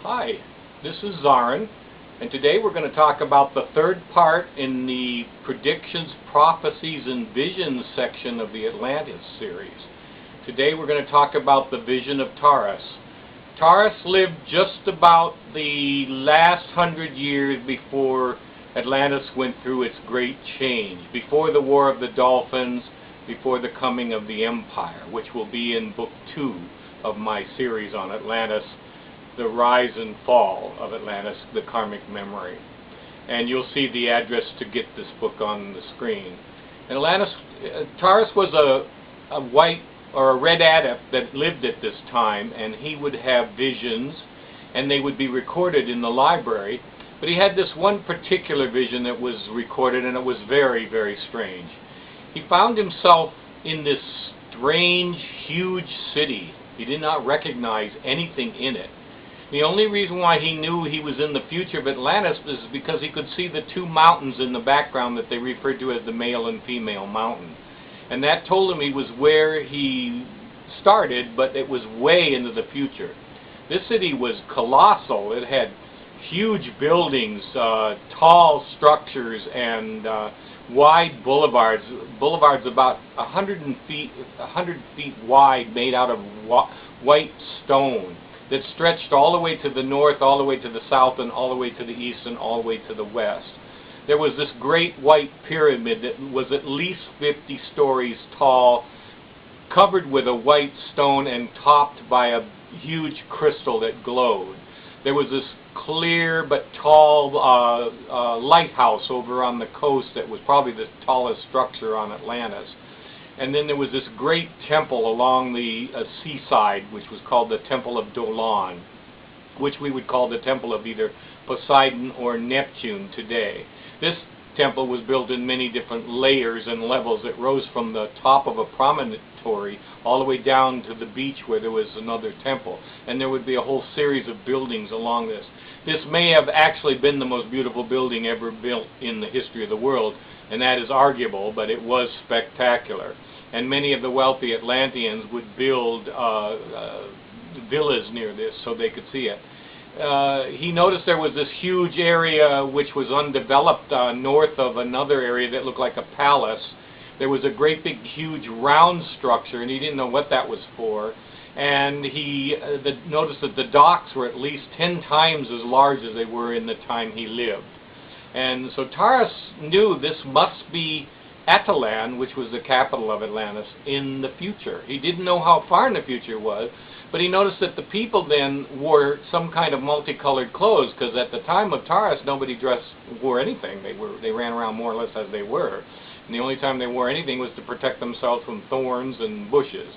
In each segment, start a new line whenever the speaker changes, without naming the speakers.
Hi, this is Zarin, and today we're going to talk about the third part in the Predictions, Prophecies, and Visions section of the Atlantis series. Today we're going to talk about the Vision of Tarus. Taurus lived just about the last 100 years before Atlantis went through its great change, before the War of the Dolphins, before the coming of the Empire, which will be in Book 2 of my series on Atlantis, The Rise and Fall of Atlantis, the Karmic Memory. And you'll see the address to get this book on the screen. And Taurus was a white or a red adept that lived at this time, and he would have visions, and they would be recorded in the library. But he had this one particular vision that was recorded, and it was very, very strange. He found himself in this strange, huge city. He did not recognize anything in it. The only reason why he knew he was in the future of Atlantis is because he could see the two mountains in the background that they referred to as the male and female mountain. And that told him he was where he started, but it was way into the future. This city was colossal. It had huge buildings, tall structures, and wide boulevards. Boulevards about 100 feet wide, made out of white stone, that stretched all the way to the north, all the way to the south, and all the way to the east, and all the way to the west. There was this great white pyramid that was at least 50 stories tall, covered with a white stone and topped by a huge crystal that glowed. There was this clear but tall lighthouse over on the coast that was probably the tallest structure on Atlantis. And then there was this great temple along the seaside, which was called the Temple of Dolan, which we would call the Temple of either Poseidon or Neptune today. This temple was built in many different layers and levels. It rose from the top of a promontory all the way down to the beach where there was another temple. And there would be a whole series of buildings along this. This may have actually been the most beautiful building ever built in the history of the world, and that is arguable, but it was spectacular. And many of the wealthy Atlanteans would build villas near this so they could see it. He noticed there was this huge area which was undeveloped north of another area that looked like a palace. There was a great big huge round structure, and he didn't know what that was for. And he noticed that the docks were at least 10 times as large as they were in the time he lived. And so Taurus knew this must be Atlan, which was the capital of Atlantis, in the future. He didn't know how far in the future it was, but he noticed that the people then wore some kind of multicolored clothes, because at the time of Taurus, nobody wore anything. They ran around more or less as they were. And the only time they wore anything was to protect themselves from thorns and bushes.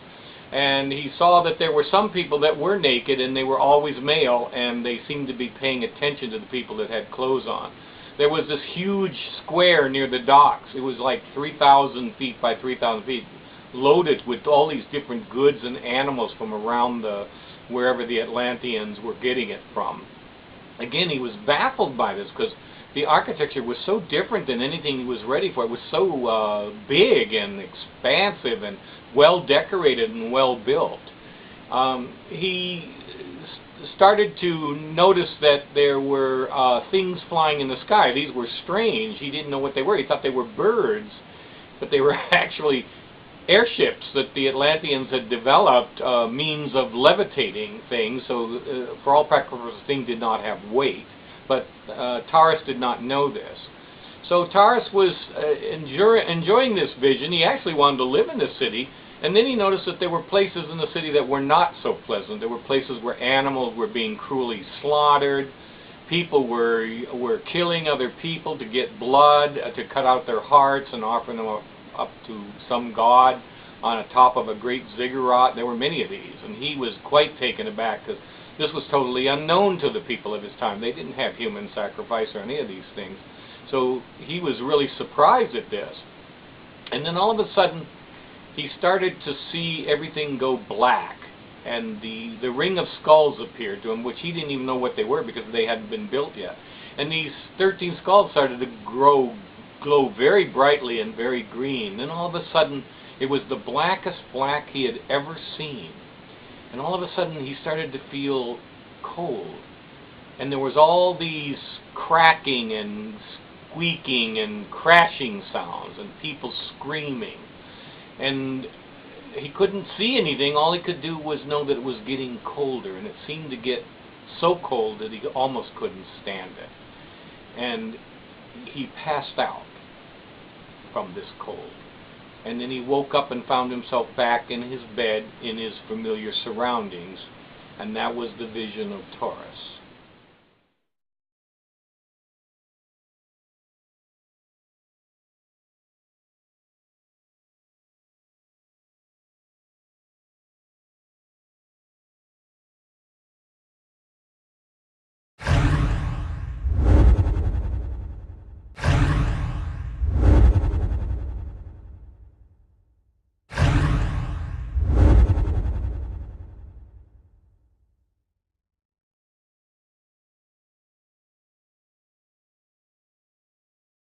And he saw that there were some people that were naked, and they were always male, and they seemed to be paying attention to the people that had clothes on. There was this huge square near the docks. It was like 3,000 feet by 3,000 feet, loaded with all these different goods and animals from around wherever the Atlanteans were getting it from. Again, he was baffled by this because the architecture was so different than anything he was ready for. It was so big and expansive and well decorated and well built. He started to notice that there were things flying in the sky. These were strange. He didn't know what they were. He thought they were birds, but they were actually airships that the Atlanteans had developed, means of levitating things. So for all practical purposes, the thing did not have weight. But Taurus did not know this. So Taurus was enjoying this vision. He actually wanted to live in the city. And then he noticed that there were places in the city that were not so pleasant. There were places where animals were being cruelly slaughtered. People were killing other people to get blood, to cut out their hearts and offer them up to some god on the top of a great ziggurat. There were many of these, and he was quite taken aback because this was totally unknown to the people of his time. They didn't have human sacrifice or any of these things. So he was really surprised at this. And then all of a sudden, he started to see everything go black, and the ring of skulls appeared to him, which he didn't even know what they were because they hadn't been built yet. And these 13 skulls started to glow very brightly and very green. Then all of a sudden, it was the blackest black he had ever seen. And all of a sudden, he started to feel cold. and there was all these cracking and squeaking and crashing sounds and people screaming, and he couldn't see anything. All he could do was know that it was getting colder, and it seemed to get so cold that he almost couldn't stand it, and he passed out from this cold. And then he woke up and found himself back in his bed in his familiar surroundings, and that was the vision of Taurus.